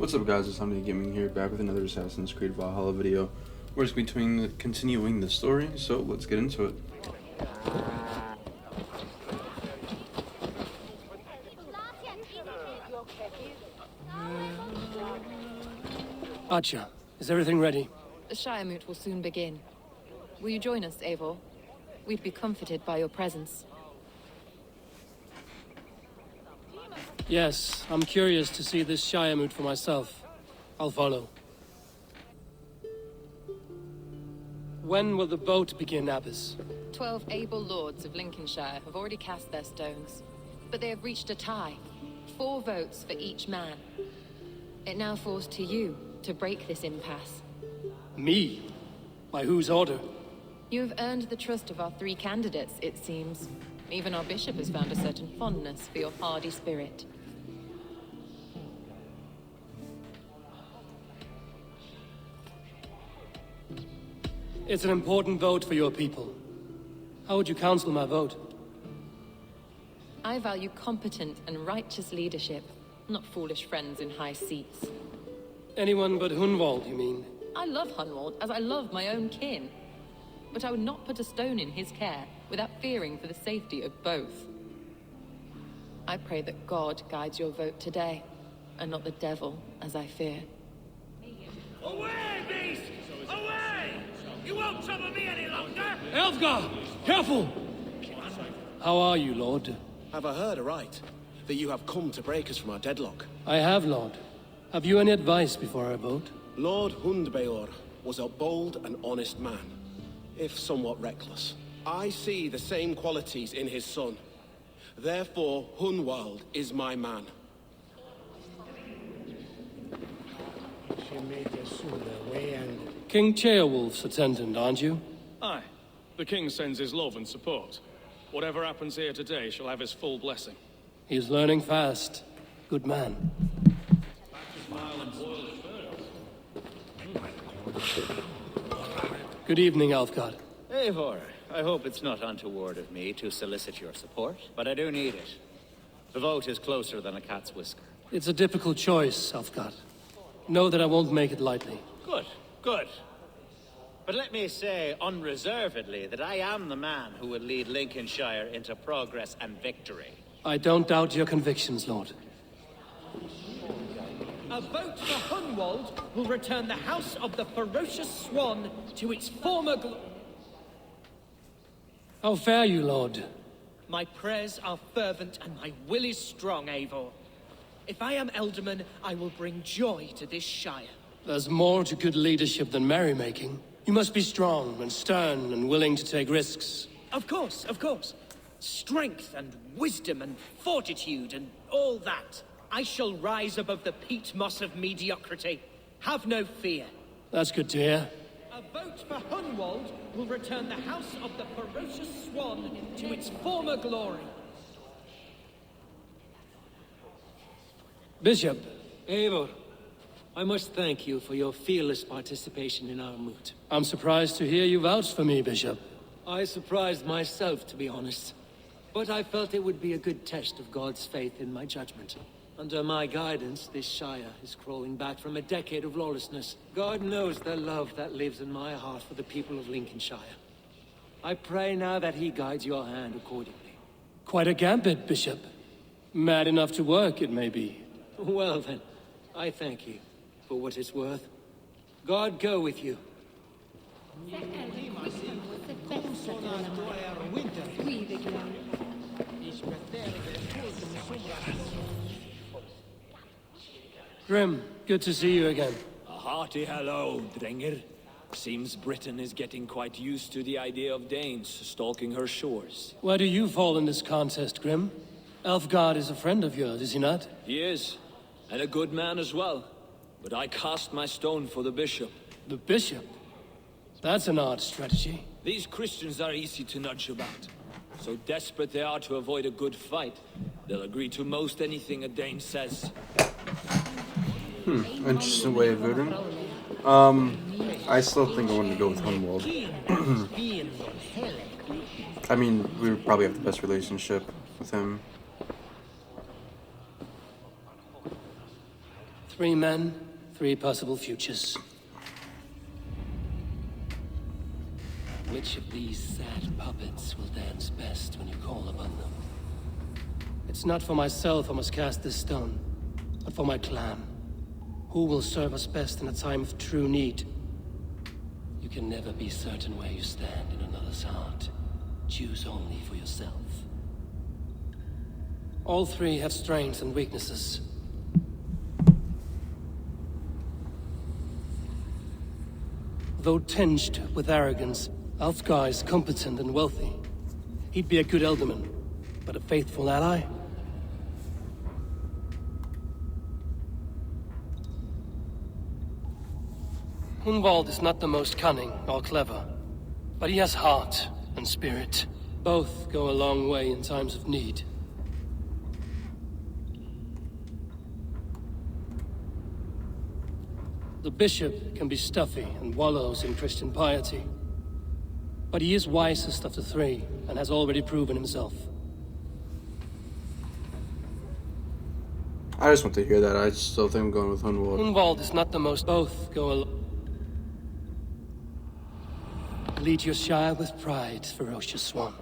What's up guys, it's Omni Gaming here, back with another Assassin's Creed Valhalla video. We're just continuing the story, so let's get into it. Archer, is everything ready? The Shiremoot will soon begin. Will you join us, Eivor? We'd be comforted by your presence. Yes, I'm curious to see this Shiremoot for myself. I'll follow. When will the boat begin, Abbess? 12 able lords of Lincolnshire have already cast their stones, but they have reached a tie. 4 votes for each man. It now falls to you to break this impasse. Me? By whose order? You have earned the trust of our 3 candidates, it seems. Even our bishop has found a certain fondness for your hardy spirit. It's an important vote for your people. How would you counsel my vote? I value competent and righteous leadership, not foolish friends in high seats. Anyone but Hunwald, you mean? I love Hunwald as I love my own kin. But I would not put a stone in his care without fearing for the safety of both. I pray that God guides your vote today, and not the devil, as I fear. Away, beast! Away! You won't trouble me any longer! Elfgar! Careful! How are you, Lord? Have I heard aright that you have come to break us from our deadlock? I have, Lord. Have you any advice before I vote? Lord Hundbeor was a bold and honest man, if somewhat reckless. I see the same qualities in his son. Therefore, Hunwald is my man. King Ceolwulf's attendant, aren't you? Aye. The king sends his love and support. Whatever happens here today shall have his full blessing. He's learning fast. Good man. Good evening, Alfgard. Eivor, I hope it's not untoward of me to solicit your support, but I do need it. The vote is closer than a cat's whisker. It's a difficult choice, Alfgard. Know that I won't make it lightly. Good, good. But let me say unreservedly that I am the man who will lead Lincolnshire into progress and victory. I don't doubt your convictions, Lord. A vote for Hunwald will return the House of the Ferocious Swan to its former How fare you, Lord? My prayers are fervent and my will is strong, Eivor. If I am Elderman, I will bring joy to this Shire. There's more to good leadership than merrymaking. You must be strong and stern and willing to take risks. Of course, of course. Strength and wisdom and fortitude and all that. I shall rise above the peat moss of mediocrity. Have no fear. That's good to hear. A vote for Hunwald will return the House of the Ferocious Swan to its former glory. Bishop. Eivor, I must thank you for your fearless participation in our moot. I'm surprised to hear you vouch for me, Bishop. I surprised myself, to be honest. But I felt it would be a good test of God's faith in my judgment. Under my guidance, this Shire is crawling back from a decade of lawlessness. God knows the love that lives in my heart for the people of Lincolnshire. I pray now that he guides your hand accordingly. Quite a gambit, Bishop. Mad enough to work, it may be. Well then, I thank you for what it's worth. God go with you. Grim, good to see you again. A hearty hello, Drenger. Seems Britain is getting quite used to the idea of Danes stalking her shores. Where do you fall in this contest, Grim? Elfgard is a friend of yours, is he not? He is, and a good man as well. But I cast my stone for the bishop. The bishop? That's an odd strategy. These Christians are easy to nudge about. So desperate they are to avoid a good fight, they'll agree to most anything a Dane says. Interesting way of voting. I still think I want to go with Hunwald. I mean, we would probably have the best relationship with him. 3 men, 3 possible futures. Which of these sad puppets will dance best when you call upon them? It's not for myself I must cast this stone, but for my clan. Who will serve us best in a time of true need? You can never be certain where you stand in another's heart. Choose only for yourself. All 3 have strengths and weaknesses. Though tinged with arrogance, Alfgar is competent and wealthy. He'd be a good Elderman, but a faithful ally? Hunwald is not the most cunning or clever, but he has heart and spirit. Both go a long way in times of need. The bishop can be stuffy and wallows in Christian piety, but he is wisest of the 3 and has already proven himself. I just want to hear that. I still think I'm going with Hunwald. Hunwald is not the most. Both go along. Lead your Shire with pride, Ferocious Swan.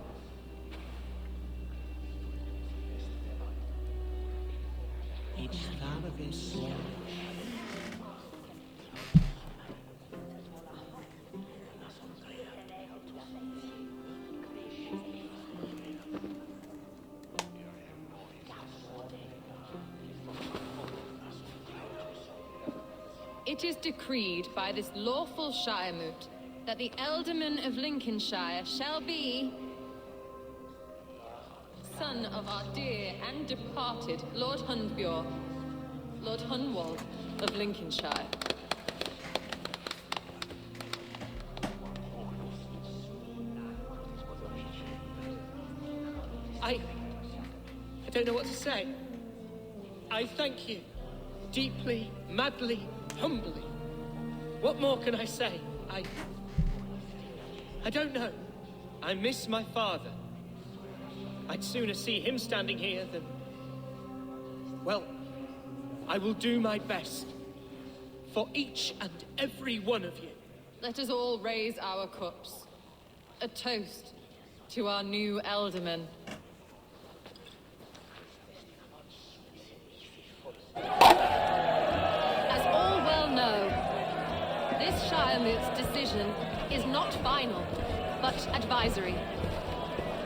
It is decreed by this lawful Shiremoot that the Alderman of Lincolnshire shall be son of our dear and departed Lord Hundbjorn, Lord Hunwald of Lincolnshire. I don't know what to say. I thank you. Deeply, madly, humbly. What more can I say? I don't know. I miss my father. I'd sooner see him standing here than... Well, I will do my best. For each and every one of you. Let us all raise our cups. A toast to our new Elderman. As all well know, this Shiremoot's decision is not final, but advisory.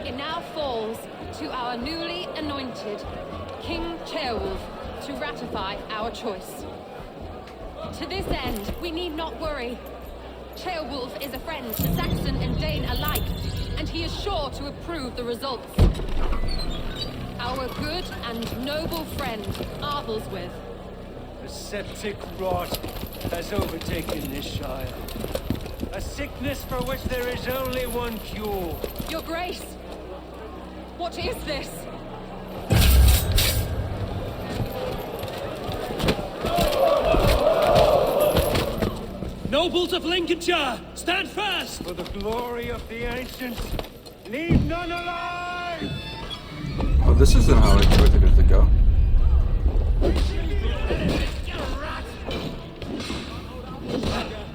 It now falls to our newly anointed King Ceolwulf to ratify our choice. To this end, we need not worry. Ceolwulf is a friend to Saxon and Dane alike, and he is sure to approve the results. Our good and noble friend, Arthelswith. The septic rot has overtaken this Shire. A sickness for which there is only one cure. Your Grace! What is this? Nobles of Lincolnshire, stand fast! For the glory of the ancients, leave none alive! Oh, this isn't how I expected it to go.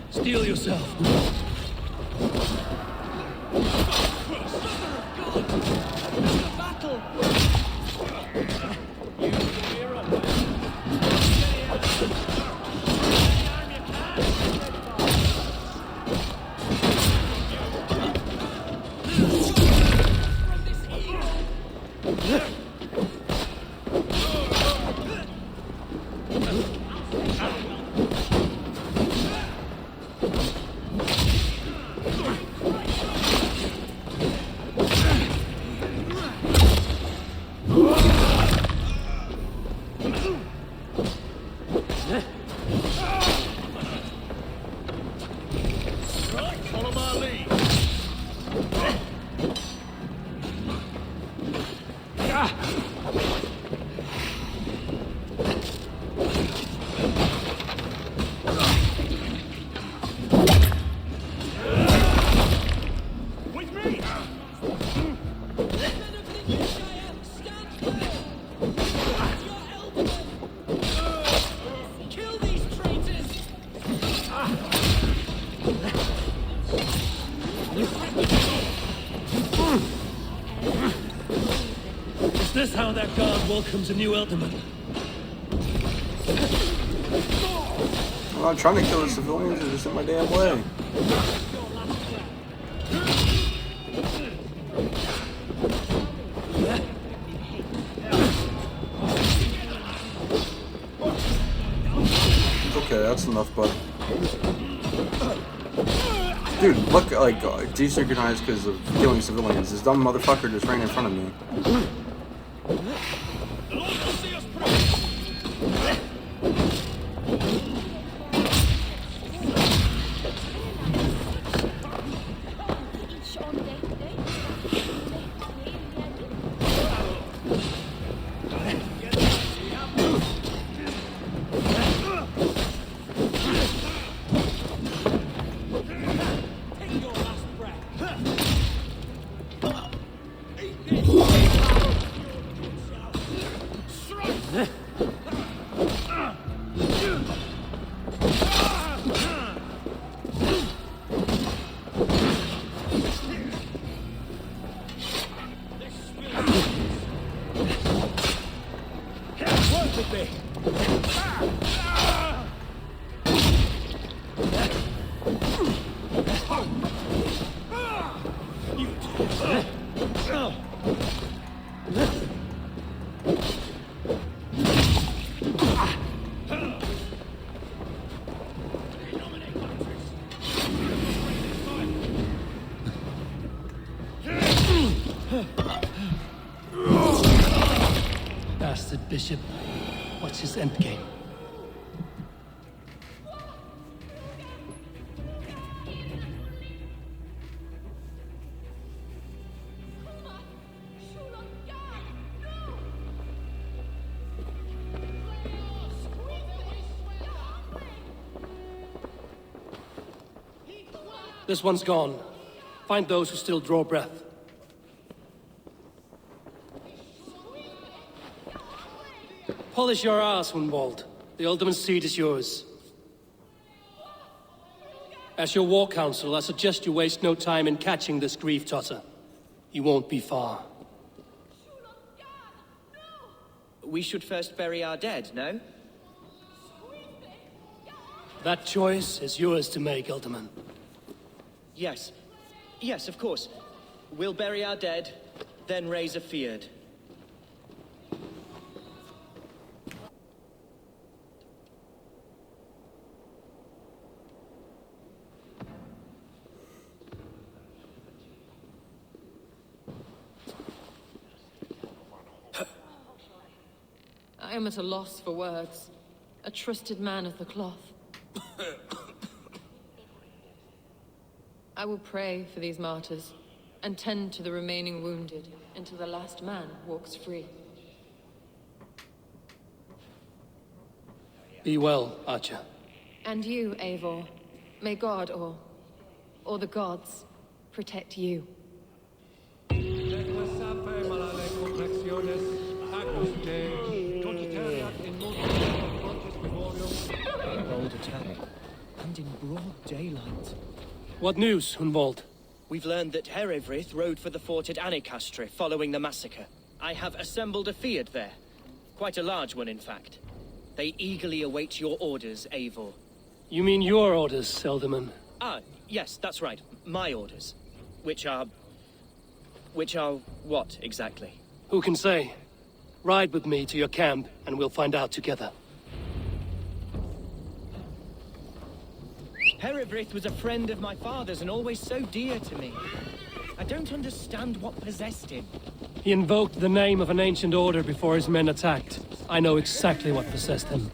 Steel yourself. Follow my lead. With me! Kill this how that god welcomes a new Elderman? I'm not trying to kill the civilians, they're just in my damn way. Okay, that's enough, bud. Dude, look, like, desynchronized because of killing civilians. This dumb motherfucker just ran in front of me. Bastard bishop. What's his endgame? This one's gone. Find those who still draw breath. Polish your ass, Hunwald. The Alderman's seat is yours. As your war council, I suggest you waste no time in catching this grief tosser. He won't be far. We should first bury our dead, no? That choice is yours to make, Alderman. Yes. Yes, of course. We'll bury our dead, then raise a feared. I am at a loss for words. A trusted man of the cloth. I will pray for these martyrs, and tend to the remaining wounded until the last man walks free. Be well, Archer. And you, Eivor. May God, or the gods, protect you. Old attack. And in broad daylight. What news, Hunwald? We've learned that Herewrith rode for the fort at Annikastre following the massacre. I have assembled a feard there. Quite a large one, in fact. They eagerly await your orders, Eivor. You mean your orders, Alderman? Ah, yes, that's right. My orders. Which are what, exactly? Who can say? Ride with me to your camp, and we'll find out together. Herewrith was a friend of my father's and always so dear to me. I don't understand what possessed him. He invoked the name of an ancient order before his men attacked. I know exactly what possessed him.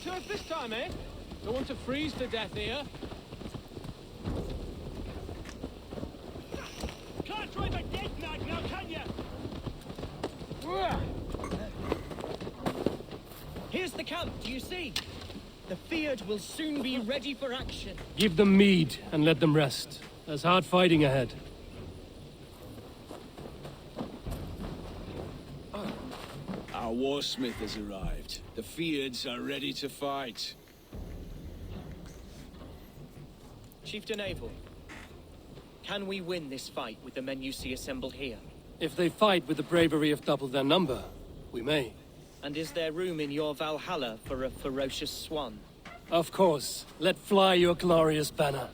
turf this time, eh? Don't want to freeze to death here. Can't drive a dead nag now, can you? Here's the camp, do you see? The Field will soon be ready for action. Give them mead and let them rest. There's hard fighting ahead. Our warsmith has arrived. The Fields are ready to fight. Chieftain Abel, can we win this fight with the men you see assembled here? If they fight with the bravery of double their number, we may. And is there room in your Valhalla for a ferocious Swan? Of course. Let fly your glorious banner.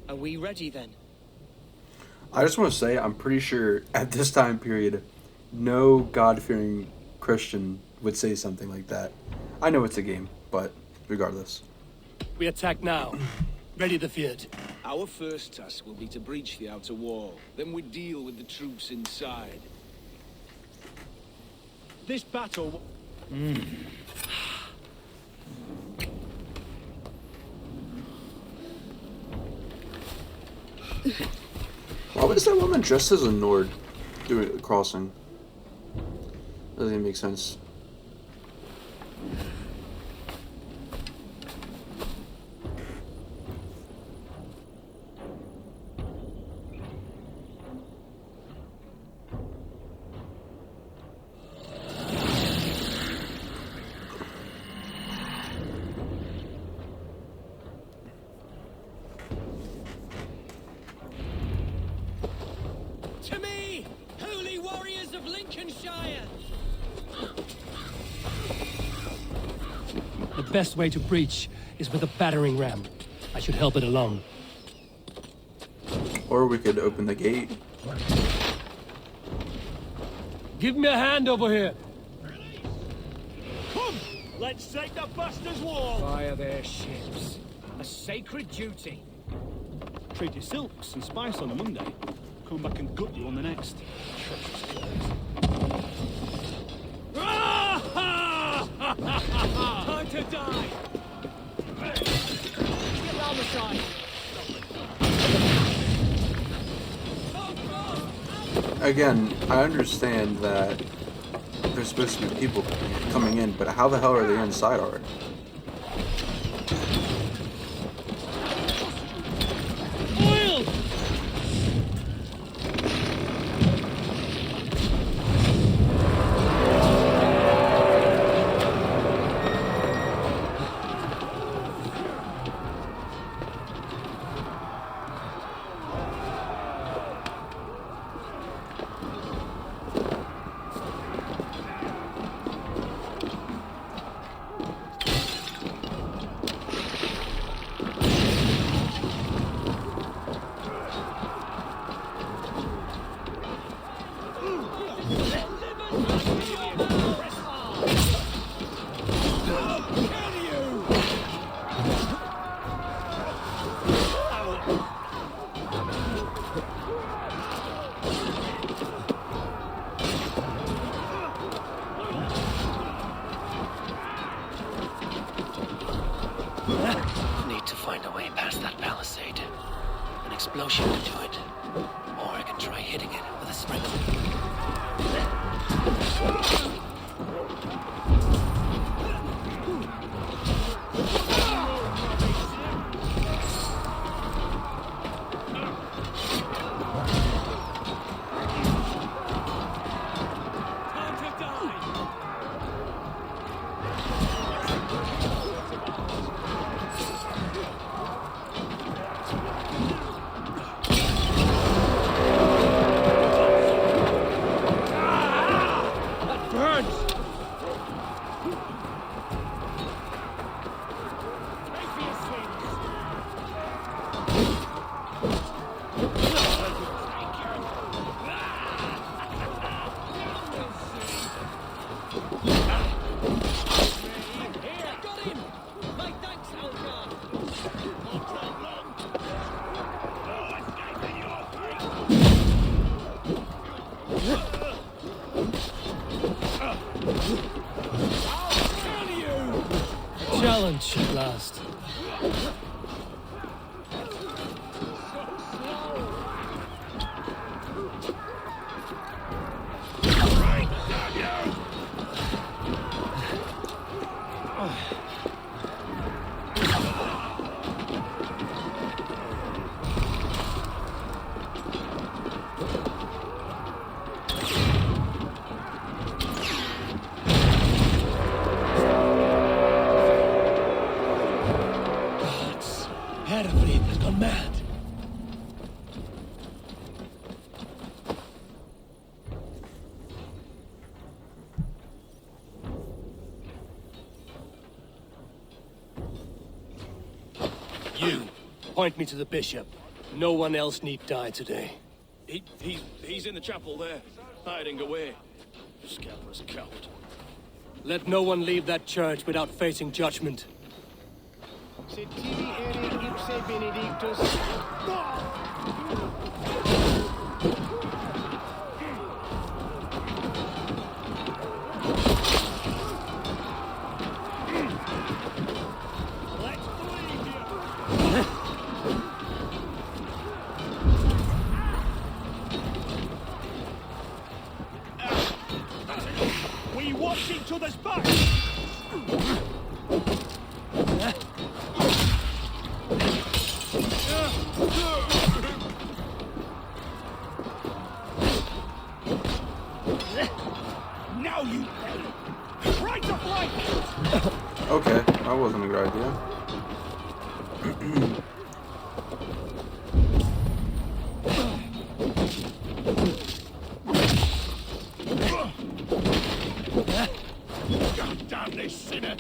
Are we ready then? I just want to say, I'm pretty sure at this time period, no God-fearing Christian would say something like that. I know it's a game, but regardless. We attack now. Ready the Field. Our first task will be to breach the outer wall. Then we deal with the troops inside. This battle... Why was that woman dressed as a Nord doing the crossing? Doesn't even make sense. To me, holy warriors of Lincolnshire! The best way to breach is with a battering ram. I should help it along. Or we could open the gate. Give me a hand over here. Come! Let's take the bastard's wall! Fire their ships. A sacred duty. Trade your silks and spice on a Monday. Come back and gut you on the next. Time to die! Get round the side! Again, I understand that there's supposed to be people coming in, but how the hell are they inside already? Need to find a way past that palisade. An explosion could do it. Or I can try hitting it with a sprinkle. Lunch at last. Herfried has gone mad. You, point me to the bishop. No one else need die today. He's in the chapel there, hiding away. Scalper's coward. Let no one leave that church without facing judgment. We watch each other's back! Now you... Right to flank! Okay, that wasn't a good idea. God damn this sinner!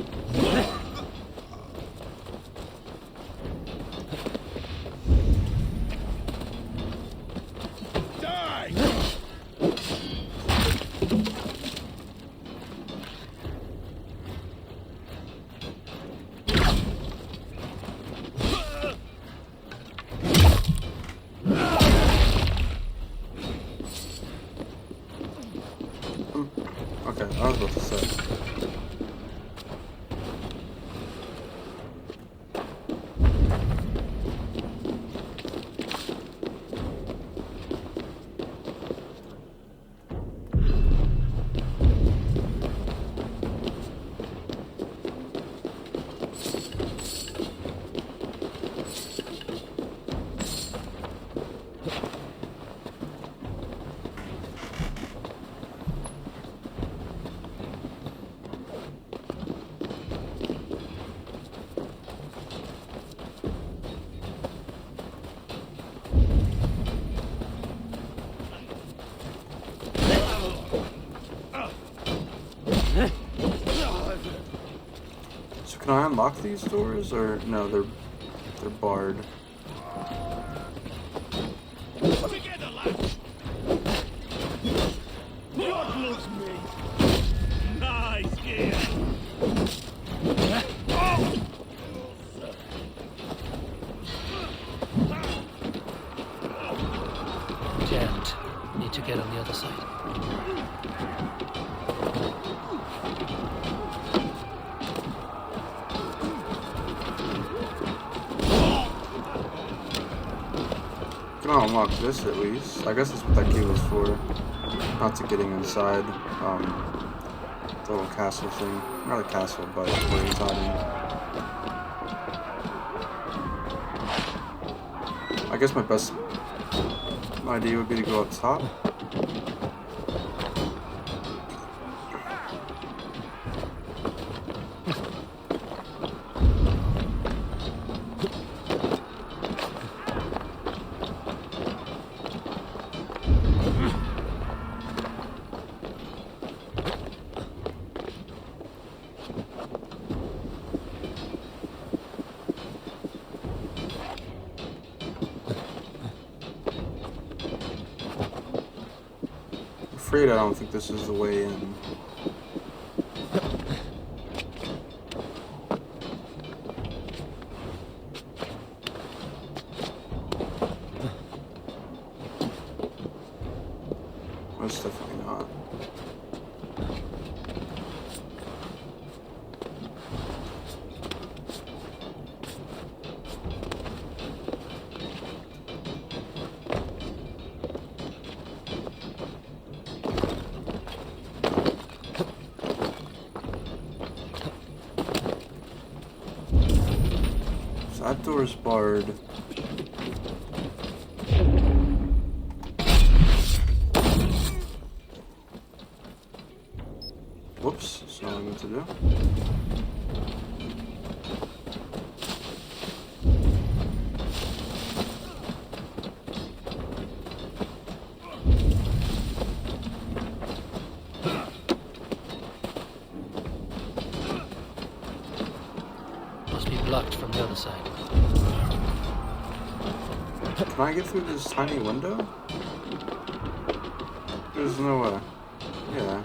Die! Okay, I was about to say. So can I unlock these doors, or no? They're barred. Together, lads! God loves me! Nice gear! Jammed. Need to get on the other side. Can I unlock this at least? I guess that's what that key was for. Not to getting inside the little castle thing. Not a castle, but where he's hiding. I guess my best idea would be to go up top. Afraid I don't think this is the way in. Most definitely not. That door's barred. Whoops, that's not what I meant to do. Must be blocked from the other side. Can I get through this tiny window? There's no way. Yeah.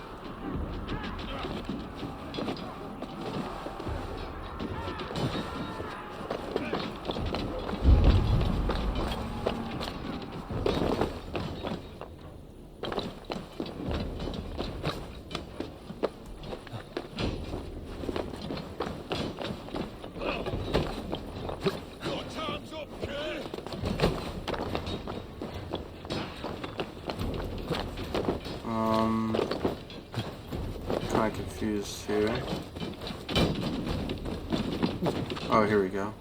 Kinda confused here. Oh, here we go.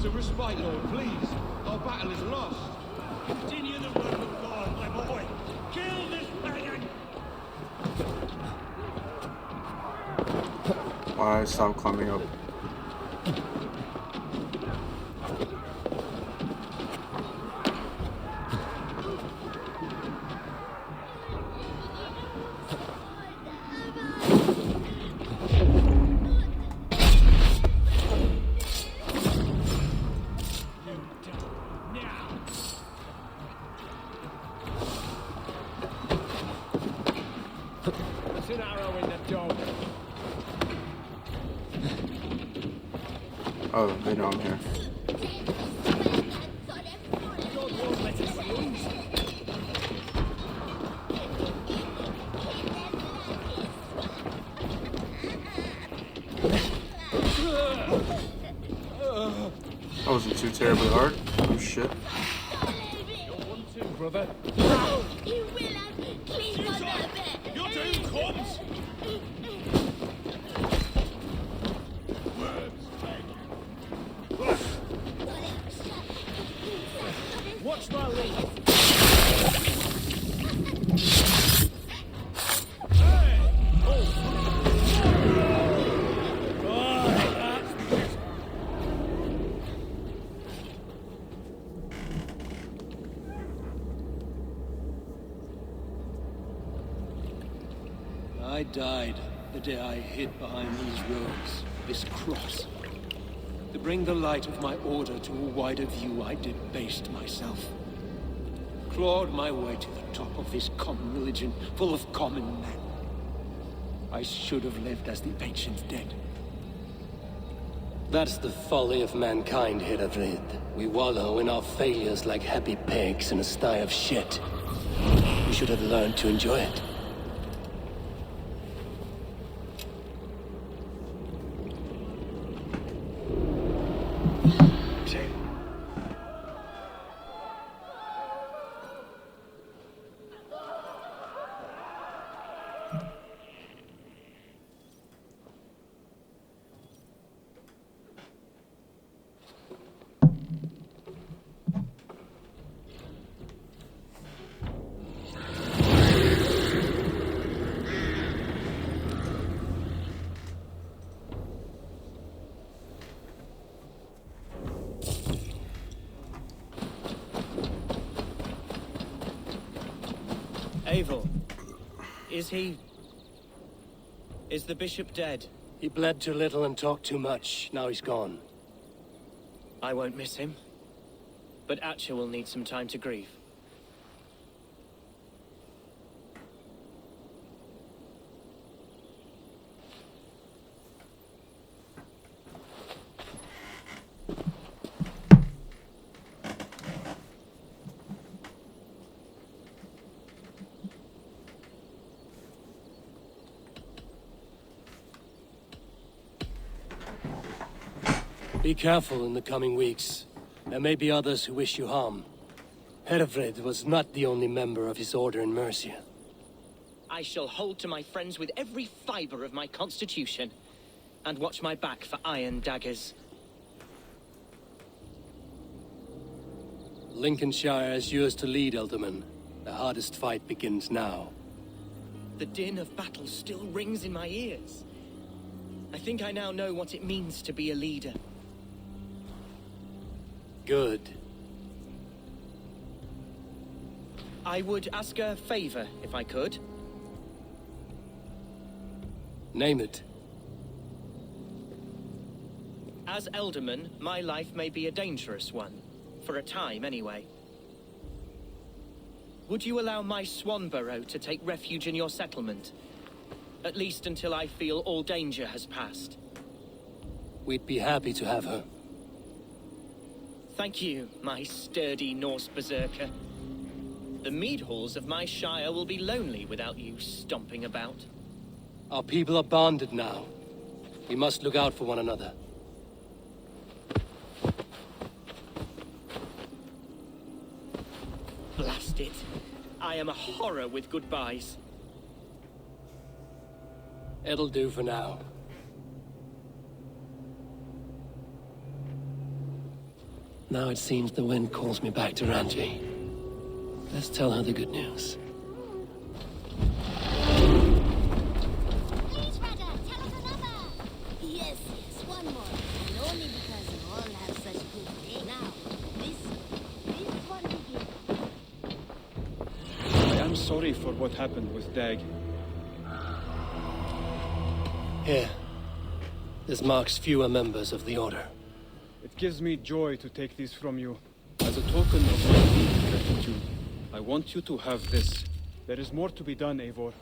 To respite, Lord, please. Our battle is lost. Continue the work of God, my boy. Kill this pagan. Why stop climbing up? It's an arrow in the dog. Oh, they know I'm here. God won't let us lose. That wasn't too terribly hard. Oh shit. You're one too, brother. You will have clean on the bed. Your doom comes. Watch my lead. I died the day I hid behind these robes, this cross. To bring the light of my order to a wider view, I debased myself. Clawed my way to the top of this common religion, full of common men. I should have lived as the ancient dead. That's the folly of mankind, Heravrid. We wallow in our failures like happy pigs in a sty of shit. We should have learned to enjoy it. Eivor, is he... is the bishop dead? He bled too little and talked too much. Now he's gone. I won't miss him. But Atcha will need some time to grieve. Be careful in the coming weeks. There may be others who wish you harm. Heravrid was not the only member of his order in Mercia. I shall hold to my friends with every fiber of my constitution, and watch my back for iron daggers. Lincolnshire is yours to lead, Elderman. The hardest fight begins now. The din of battle still rings in my ears. I think I now know what it means to be a leader. Good. I would ask a favor, if I could. Name it. As Elderman, my life may be a dangerous one. For a time, anyway. Would you allow my Swan burrow to take refuge in your settlement? At least until I feel all danger has passed. We'd be happy to have her. Thank you, my sturdy Norse berserker. The mead halls of my shire will be lonely without you stomping about. Our people are bonded now. We must look out for one another. Blast it. I am a horror with goodbyes. It'll do for now. Now it seems the wind calls me back to Ranji. Let's tell her the good news. Please, Rada, tell us another. Yes, one more. And only because you all have such good day. Now, this one begins. I am sorry for what happened with Dag. Here. This marks fewer members of the Order. It gives me joy to take these from you. As a token of my deep gratitude, I want you to have this. There is more to be done, Eivor.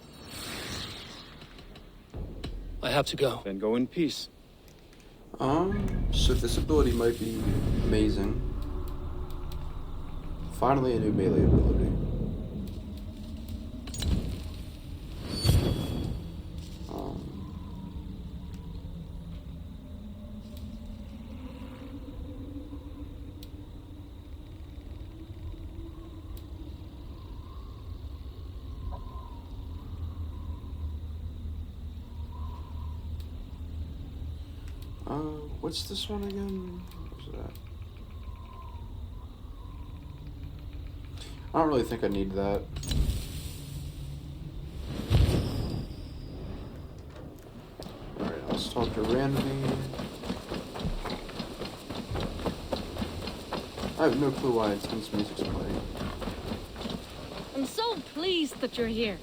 I have to go. Then go in peace. So this ability might be amazing. Finally, a new melee ability. What's this one again? What's that? I don't really think I need that. Alright, let's talk to Ranvi. I have no clue why intense music's playing. I'm so pleased that you're here.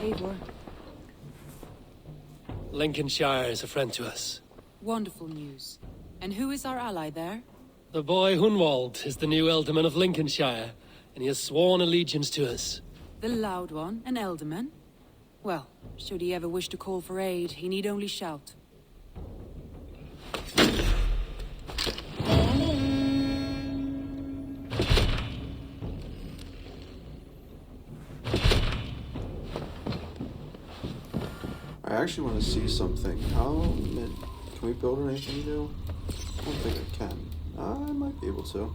Eivor. Lincolnshire is a friend to us. Wonderful news. And who is our ally there? The boy Hunwald is the new Ealdorman of Lincolnshire, and he has sworn allegiance to us. The loud one, an Ealdorman? Well, should he ever wish to call for aid, he need only shout. I actually want to see something. Can we build anything new? I don't think I can. I might be able to.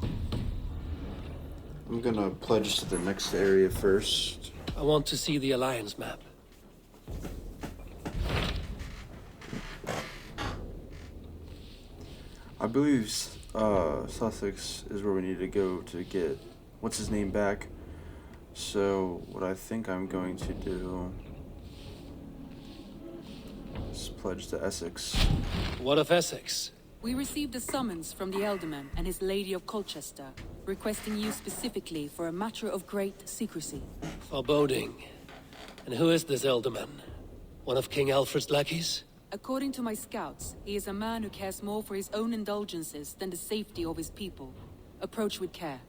I'm gonna pledge to the next area first. I want to see the Alliance map. I believe Sussex is where we need to go to get what's his name back. So what I think I'm going to do is pledge to Essex. What of Essex? We received a summons from the Ealdorman and his Lady of Colchester, requesting you specifically for a matter of great secrecy. Foreboding. And who is this Ealdorman? One of King Alfred's lackeys? According to my scouts, he is a man who cares more for his own indulgences than the safety of his people. Approach with care.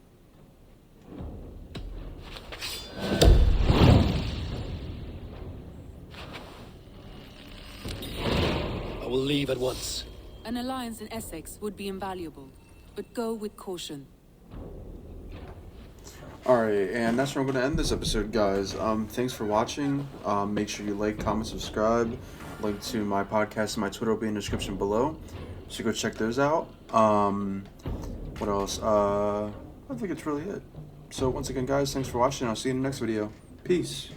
I will leave at once. An alliance in Essex would be invaluable, but go with caution. Alright, and that's where I'm going to end this episode, guys. Thanks for watching. Make sure you like, comment, subscribe. Link to my podcast and my Twitter will be in the description below. So go check those out. What else? I think it's really it. So once again, guys, thanks for watching. I'll see you in the next video. Peace.